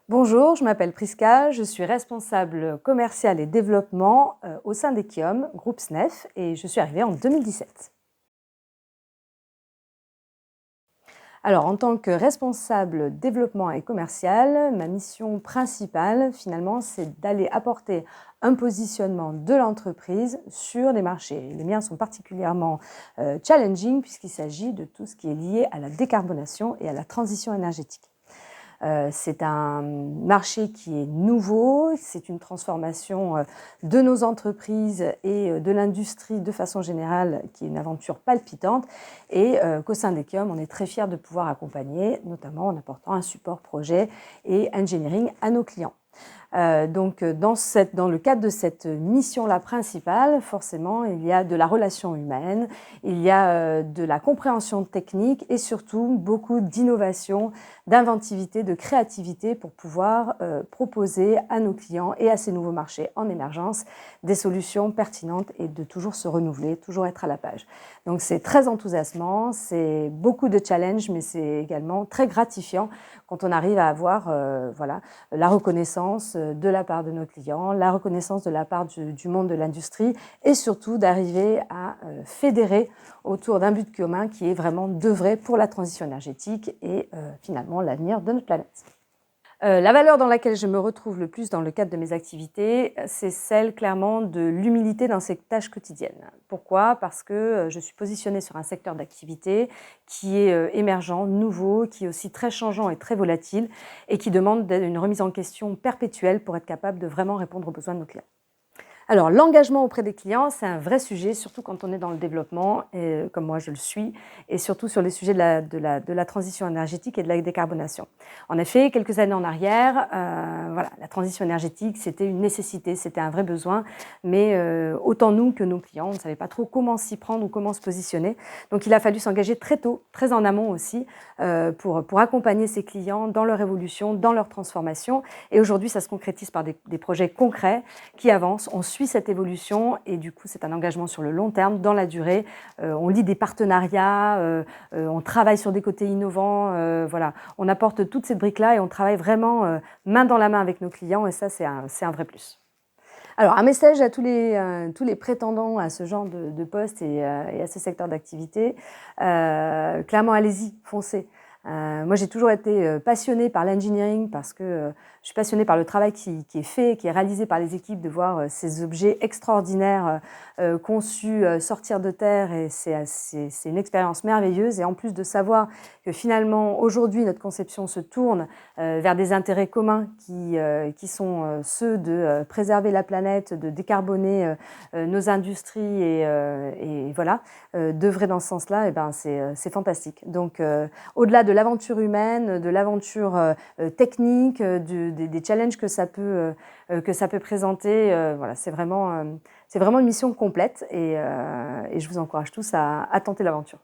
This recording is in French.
Bonjour, je m'appelle Priska, je suis responsable commercial et développement au sein d'Ekiom, groupe SNEF, et je suis arrivée en 2017. Alors, en tant que responsable développement et commercial, ma mission principale, finalement, c'est d'aller apporter un positionnement de l'entreprise sur les marchés. Les miens sont particulièrement challenging puisqu'il s'agit de tout ce qui est lié à la décarbonation et à la transition énergétique. C'est un marché qui est nouveau, c'est une transformation de nos entreprises et de l'industrie de façon générale qui est une aventure palpitante et qu'au sein d'Ekiom, on est très fiers de pouvoir accompagner, notamment en apportant un support projet et engineering à nos clients. Donc dans le cadre de cette mission-là principale, forcément, il y a de la relation humaine, il y a de la compréhension technique et surtout beaucoup d'innovation, d'inventivité, de créativité pour pouvoir proposer à nos clients et à ces nouveaux marchés en émergence des solutions pertinentes et de toujours se renouveler, toujours être à la page. Donc c'est très enthousiasmant, c'est beaucoup de challenges, mais c'est également très gratifiant quand on arrive à avoir la reconnaissance de la part de nos clients, la reconnaissance de la part du monde de l'industrie et surtout d'arriver à fédérer autour d'un but commun qui est vraiment d'œuvrer pour la transition énergétique et finalement l'avenir de notre planète. La valeur dans laquelle je me retrouve le plus dans le cadre de mes activités, c'est celle clairement de l'humilité dans ces tâches quotidiennes. Pourquoi ? Parce que je suis positionnée sur un secteur d'activité qui est émergent, nouveau, qui est aussi très changeant et très volatile et qui demande une remise en question perpétuelle pour être capable de vraiment répondre aux besoins de nos clients. Alors, l'engagement auprès des clients, c'est un vrai sujet, surtout quand on est dans le développement, et, comme moi je le suis, et surtout sur les sujets de la transition énergétique et de la décarbonation. En effet, quelques années en arrière, la transition énergétique, c'était une nécessité, c'était un vrai besoin, mais autant nous que nos clients, on ne savait pas trop comment s'y prendre ou comment se positionner. Donc, il a fallu s'engager très tôt, très en amont aussi, pour accompagner ces clients dans leur évolution, dans leur transformation. Et aujourd'hui, ça se concrétise par des projets concrets qui avancent. On suit cette évolution et du coup, c'est un engagement sur le long terme, dans la durée. On lit des partenariats, on travaille sur des côtés innovants. On apporte toutes ces briques-là et on travaille vraiment main dans la main avec nos clients et ça, c'est un vrai plus. Alors, un message à tous les prétendants à ce genre de poste et à ce secteur d'activité. Clairement, allez-y, foncez. Moi, j'ai toujours été passionnée par l'engineering parce que je suis passionnée par le travail qui est fait, qui est réalisé par les équipes, de voir ces objets extraordinaires conçus sortir de terre et c'est une expérience merveilleuse. Et en plus de savoir que finalement, aujourd'hui, notre conception se tourne vers des intérêts communs qui sont ceux de préserver la planète, de décarboner nos industries et voilà, d'œuvrer dans ce sens-là, et ben c'est fantastique. Donc, au-delà de l'aventure humaine, de l'aventure technique, des challenges que ça peut présenter, c'est vraiment une mission complète et je vous encourage tous à tenter l'aventure.